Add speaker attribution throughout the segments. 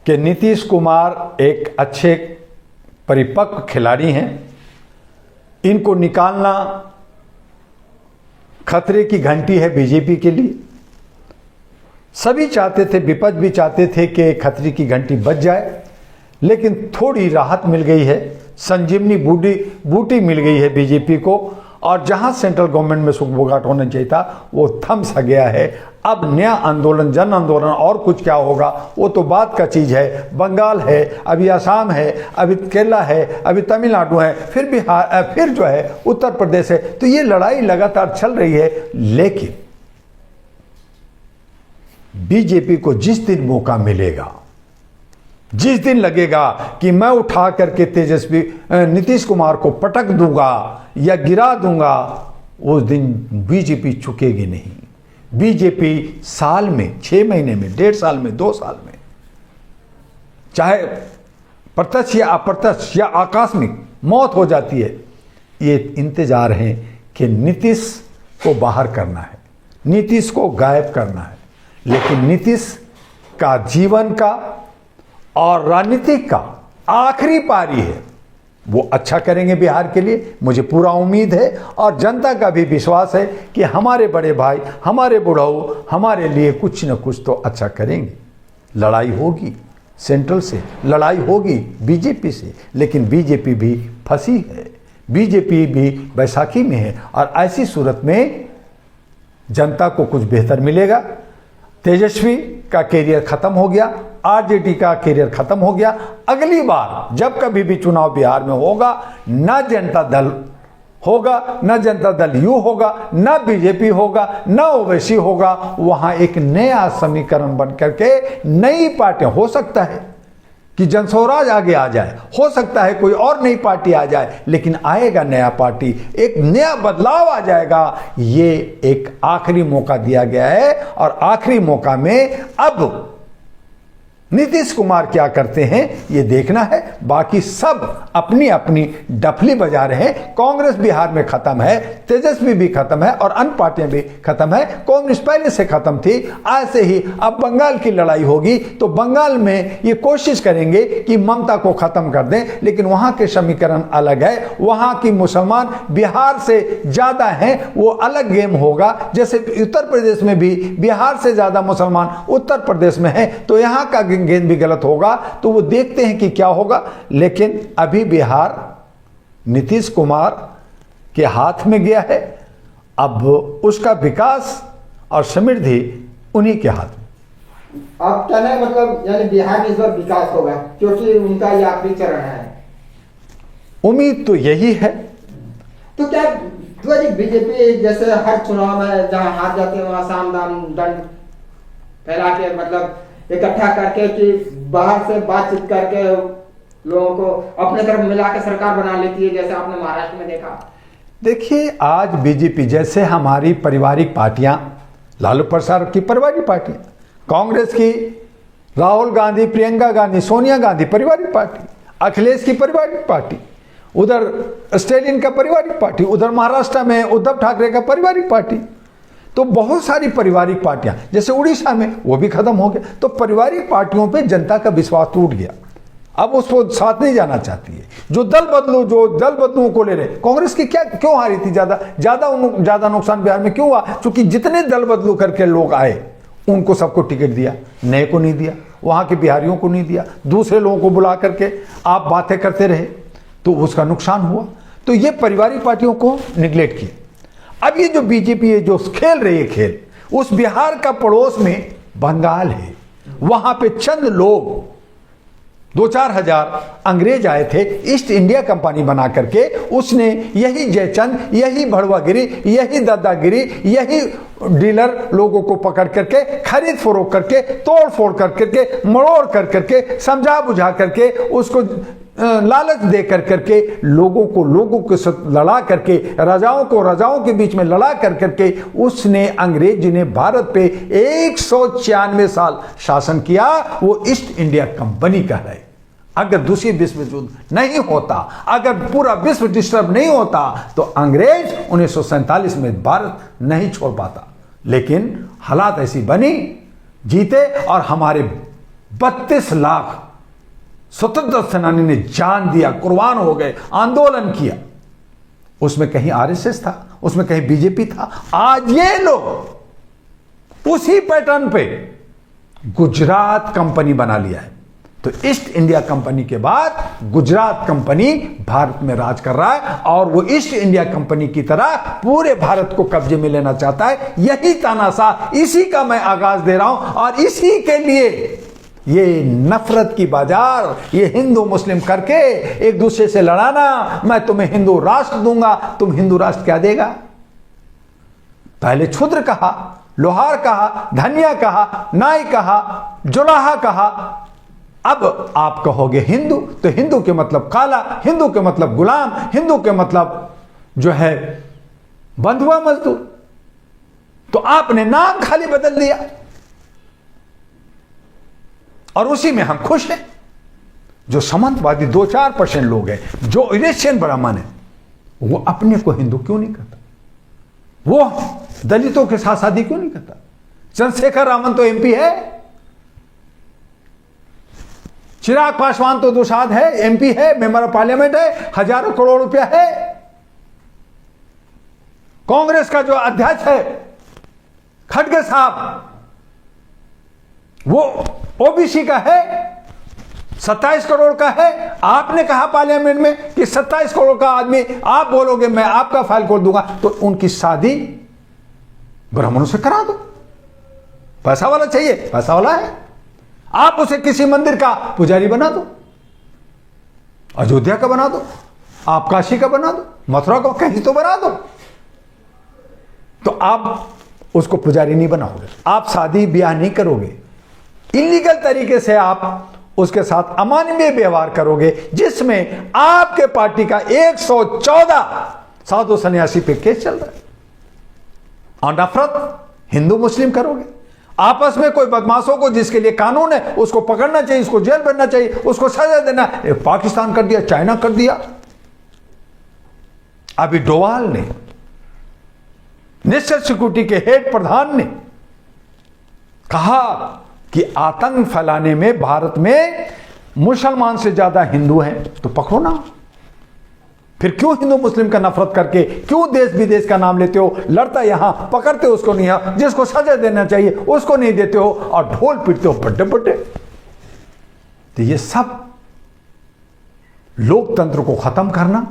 Speaker 1: कि नीतीश कुमार एक अच्छे परिपक्व खिलाड़ी हैं। इनको निकालना खतरे की घंटी है बीजेपी के लिए। सभी चाहते थे, विपक्ष भी चाहते थे कि खतरे की घंटी बज जाए, लेकिन थोड़ी राहत मिल गई है, संजीवनी बूटी मिल गई है बीजेपी को। और जहां सेंट्रल गवर्नमेंट में सुखबुगाहट होना चाहिए था वो थम सा गया है। अब नया आंदोलन, जन आंदोलन और कुछ क्या होगा वो तो बात का चीज़ है। बंगाल है, अभी असम है, अभी केरला है, अभी तमिलनाडु है, फिर बिहार, फिर जो है उत्तर प्रदेश है। तो ये लड़ाई लगातार चल रही है। लेकिन बीजेपी को जिस दिन मौका मिलेगा, जिस दिन लगेगा कि मैं उठा करके तेजस्वी नीतीश कुमार को पटक दूंगा या गिरा दूंगा, उस दिन बीजेपी चुकेगी नहीं। बीजेपी साल में, 6 महीने में, 1.5 साल में, 2 साल में, चाहे प्रत्यक्ष या अप्रत्यक्ष या आकस्मिक मौत हो जाती है, ये इंतजार है कि नीतीश को बाहर करना है, नीतीश को गायब करना है। लेकिन नीतीश का जीवन का और राजनीतिक का आखिरी पारी है। वो अच्छा करेंगे बिहार के लिए, मुझे पूरा उम्मीद है। और जनता का भी विश्वास है कि हमारे बड़े भाई, हमारे बुढ़ाऊ हमारे लिए कुछ न कुछ तो अच्छा करेंगे। लड़ाई होगी सेंट्रल से, लड़ाई होगी बीजेपी से, लेकिन बीजेपी भी फंसी है, बीजेपी भी बैसाखी में है। और ऐसी सूरत में जनता को कुछ बेहतर मिलेगा। तेजस्वी का कैरियर खत्म हो गया, आरजेडी का कैरियर खत्म हो गया। अगली बार जब कभी भी चुनाव बिहार में होगा, ना जनता दल होगा, ना जनता दल यू होगा, ना बीजेपी होगा, ना ओवैसी होगा। वहां एक नया समीकरण बन करके नई पार्टियां, हो सकता है कि जनस्वराज आगे आ जाए, हो सकता है कोई और नई पार्टी आ जाए, लेकिन आएगा नया पार्टी, एक नया बदलाव आ जाएगा। ये एक आखिरी मौका दिया गया है और आखिरी मौका में अब नीतीश कुमार क्या करते हैं ये देखना है। बाकी सब अपनी अपनी डफली बजा रहे हैं। कांग्रेस बिहार में खत्म है, तेजस्वी भी खत्म है और अन्य पार्टियां भी खत्म है। कांग्रेस पहले से खत्म थी। ऐसे ही अब बंगाल की लड़ाई होगी तो बंगाल में ये कोशिश करेंगे कि ममता को खत्म कर दें, लेकिन वहां के समीकरण अलग है। वहां की मुसलमान बिहार से ज्यादा हैं, वो अलग गेम होगा। जैसे उत्तर प्रदेश में भी बिहार से ज्यादा मुसलमान उत्तर प्रदेश में है, तो यहाँ का गेंद भी गलत होगा। तो वो देखते हैं कि क्या होगा। लेकिन अभी बिहार नीतीश कुमार के हाथ में गया है। अब उसका विकास और समृद्धि उन्हीं के हाथ में।
Speaker 2: अब कहना है मतलब यानी बिहार में इस बार विकास होगा क्योंकि उनका ये आखिरी चरण है।
Speaker 1: उम्मीद तो यही है।
Speaker 2: तो क्या बीजेपी जैसे हर चुनाव में जहां हार जाते हैं वहां साम दाम दंड फैला के मतलब इकट्ठा करके कि बाहर से बातचीत करके लोगों को अपने तरफ मिला के सरकार बना लेती है, जैसे आपने महाराष्ट्र में देखा।
Speaker 1: देखिए, आज बीजेपी जैसे हमारी पारिवारिक पार्टियां, लालू प्रसाद की पारिवारिक पार्टियां, कांग्रेस की राहुल गांधी, प्रियंका गांधी, सोनिया गांधी पारिवारिक पार्टी, अखिलेश की पारिवारिक पार्टी, उधर स्टेलिन का पारिवारिक पार्टी, उधर महाराष्ट्र में उद्धव ठाकरे का पारिवारिक पार्टी। तो बहुत सारी पारिवारिक पार्टियां, जैसे उड़ीसा में वो भी खत्म हो गया। तो पारिवारिक पार्टियों पे जनता का विश्वास टूट गया। अब उसको साथ नहीं जाना चाहती है। जो दल बदलू को ले रहे, कांग्रेस की क्या क्यों हारी थी? ज्यादा नुकसान बिहार में क्यों हुआ? क्योंकि जितने दल बदलू करके लोग आए उनको सबको टिकट दिया, नए को नहीं दिया, वहां के बिहारियों को नहीं दिया, दूसरे लोगों को बुला करके आप बातें करते रहे, तो उसका नुकसान हुआ। तो ये पारिवारिक पार्टियों को निगलेक्ट किया। अब ये जो बीजेपी है जो खेल रही है खेल, उस बिहार का पड़ोस में बंगाल है, वहां पे चंद लोग 2-4 हजार अंग्रेज आए थे ईस्ट इंडिया कंपनी बना करके। उसने यही जयचंद, यही भड़वागिरी, यही दादागिरी, यही डीलर लोगों को पकड़ करके खरीद फरोख्त करके, तोड़ फोड़ करके, मरोड़ करके, समझा बुझा करके, उसको लालच दे करके लोगों के साथ लड़ा करके, राजाओं के बीच में लड़ा करके उसने, अंग्रेज ने भारत पे 196 साल शासन किया। वो ईस्ट इंडिया कंपनी का है। अगर दूसरी विश्व युद्ध नहीं होता, अगर पूरा विश्व डिस्टर्ब नहीं होता, तो अंग्रेज 1947 में भारत नहीं छोड़ पाता। लेकिन हालात ऐसी बनी, जीते और हमारे 32 लाख स्वतंत्रता सेनानी ने जान दिया, कुर्बान हो गए, आंदोलन किया। उसमें कहीं आरएसएस था, उसमें कहीं बीजेपी था। आज ये लोग उसी पैटर्न पे गुजरात कंपनी बना लिया है। तो ईस्ट इंडिया कंपनी के बाद गुजरात कंपनी भारत में राज कर रहा है और वो ईस्ट इंडिया कंपनी की तरह पूरे भारत को कब्जे में लेना चाहता है। यही तानाशाह, इसी का मैं आगाज दे रहा हूं और इसी के लिए ये नफरत की बाजार, ये हिंदू मुस्लिम करके एक दूसरे से लड़ाना, मैं तुम्हें हिंदू राष्ट्र दूंगा, तुम हिंदू राष्ट्र क्या देगा। पहले क्षुद्र कहा, लोहार कहा, धनिया कहा, नाई कहा, जुलाहा कहा, अब आप कहोगे हिंदू, तो हिंदू के मतलब काला, हिंदू के मतलब गुलाम, हिंदू के मतलब जो है बंधुआ मजदूर। तो आपने नाम खाली बदल दिया और उसी में हम खुश हैं। जो सामंतवादी 2-4% लोग हैं, जो यूरेशियन ब्राह्मण है, वो अपने को हिंदू क्यों नहीं कहता? वो दलितों के साथ शादी क्यों नहीं करता? चंद्रशेखर रावण तो एमपी है, चिराग पासवान तो दुसाध है, एमपी है, मेंबर ऑफ पार्लियामेंट है, हजारों करोड़ रुपया है। कांग्रेस का जो अध्यक्ष है खड़गे साहब, वो ओबीसी का है, 27 करोड़ का है। आपने कहा पार्लियामेंट में कि 27 करोड़ का आदमी, आप बोलोगे मैं आपका फाइल खोल दूंगा, तो उनकी शादी ब्राह्मणों से करा दो। पैसा वाला चाहिए, पैसा वाला है, आप उसे किसी मंदिर का पुजारी बना दो, अयोध्या का बना दो, आप काशी का बना दो, मथुरा का कहीं तो बना दो। तो आप उसको पुजारी नहीं बनाओगे, आप शादी ब्याह नहीं करोगे, इलीगल तरीके से आप उसके साथ अमानवीय व्यवहार करोगे, जिसमें आपके पार्टी का 114 साधु सन्यासी पे केस चल रहा है। और नफरत हिंदू मुस्लिम करोगे, आपस में कोई बदमाशों को जिसके लिए कानून है उसको पकड़ना चाहिए, उसको जेल भेजना चाहिए, उसको सजा देना। पाकिस्तान कर दिया, चाइना कर दिया। अभी डोवाल ने, नेशनल सिक्योरिटी के हेड प्रधान ने कहा कि आतंक फैलाने में भारत में मुसलमान से ज्यादा हिंदू हैं, तो पकड़ो ना। फिर क्यों हिंदू मुस्लिम का नफरत करके, क्यों देश विदेश का नाम लेते हो? लड़ता यहां, पकड़ते हो उसको नहीं, जिसको सजा देना चाहिए उसको नहीं देते हो, और ढोल पीटते हो बड़े बड़े। तो ये सब लोकतंत्र को खत्म करना,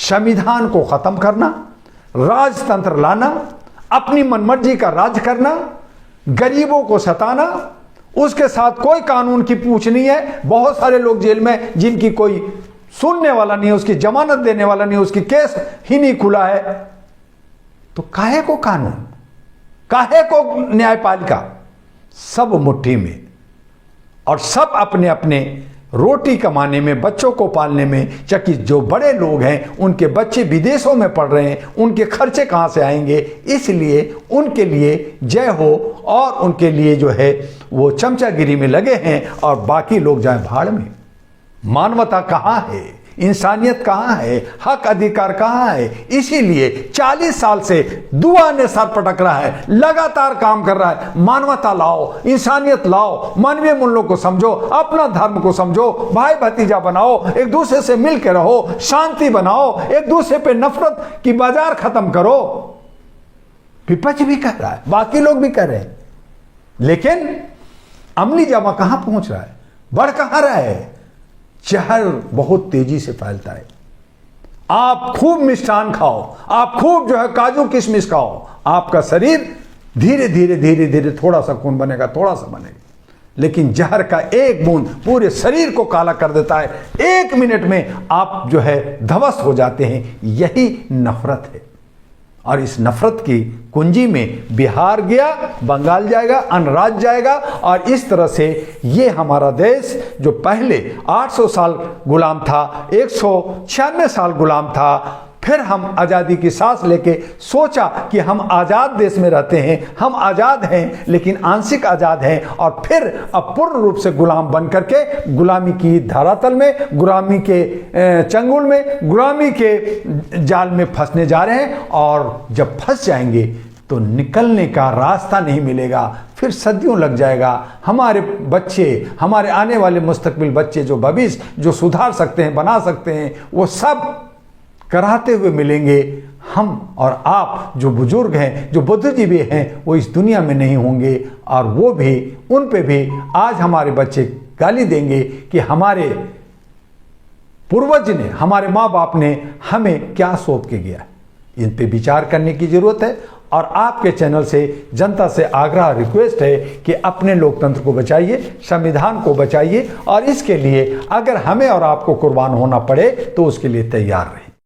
Speaker 1: संविधान को खत्म करना, राजतंत्र लाना, अपनी मनमर्जी का राज करना, गरीबों को सताना, उसके साथ कोई कानून की पूछ नहीं है। बहुत सारे लोग जेल में जिनकी कोई सुनने वाला नहीं है, उसकी जमानत देने वाला नहीं है, उसकी केस ही नहीं खुला है। तो काहे को कानून, काहे को न्यायपालिका? सब मुट्ठी में, और सब अपने अपने रोटी कमाने में, बच्चों को पालने में। चूंकि जो बड़े लोग हैं उनके बच्चे विदेशों में पढ़ रहे हैं, उनके खर्चे कहां से आएंगे? इसलिए उनके लिए जय हो, और उनके लिए जो है वो चमचागिरी में लगे हैं, और बाकी लोग जाए भाड़ में। मानवता कहां है? इंसानियत कहां है? हक अधिकार कहां है? इसीलिए 40 साल से दुआ ने सर पटक रहा है, लगातार काम कर रहा है। मानवता लाओ, इंसानियत लाओ, मानवीय मूल्यों को समझो, अपना धर्म को समझो, भाई भतीजा बनाओ, एक दूसरे से मिलकर रहो, शांति बनाओ, एक दूसरे पे नफरत की बाजार खत्म करो। विपक्ष भी कर रहा है, बाकी लोग भी कर रहे हैं, लेकिन अमली जामा कहां पहुंच रहा है, बढ़ कहां रहा है? जहर बहुत तेजी से फैलता है। आप खूब मिष्ठान खाओ, आप खूब जो है काजू किशमिश खाओ, आपका शरीर धीरे धीरे धीरे धीरे थोड़ा सा खून बनेगा, थोड़ा सा बनेगा, लेकिन जहर का एक बूंद पूरे शरीर को काला कर देता है। 1 मिनट में आप जो है ध्वस्त हो जाते हैं। यही नफरत है, और इस नफरत की कुंजी में बिहार गया, बंगाल जाएगा, अन्य राज्य जाएगा, और इस तरह से ये हमारा देश जो पहले 800 साल गुलाम था, 196 साल गुलाम था, फिर हम आज़ादी की सांस लेके सोचा कि हम आज़ाद देश में रहते हैं, हम आज़ाद हैं, लेकिन आंशिक आज़ाद हैं, और फिर अब पूर्ण रूप से गुलाम बन करके गुलामी की धरातल में, गुलामी के चंगुल में, गुलामी के जाल में फंसने जा रहे हैं। और जब फंस जाएंगे तो निकलने का रास्ता नहीं मिलेगा, फिर सदियों लग जाएगा। हमारे बच्चे, हमारे आने वाले मुस्तकबिल बच्चे, जो भविष्य जो सुधार सकते हैं, बना सकते हैं, वो सब कराते हुए मिलेंगे। हम और आप जो बुजुर्ग हैं, जो बुद्धिजीवी हैं, वो इस दुनिया में नहीं होंगे, और वो भी, उन पे भी आज हमारे बच्चे गाली देंगे कि हमारे पूर्वज ने, हमारे माँ बाप ने हमें क्या सौंप के गया। इन पे विचार करने की जरूरत है। और आपके चैनल से जनता से आग्रह, रिक्वेस्ट है कि अपने लोकतंत्र को बचाइए, संविधान को बचाइए, और इसके लिए अगर हमें और आपको कुर्बान होना पड़े तो उसके लिए तैयार रहिए।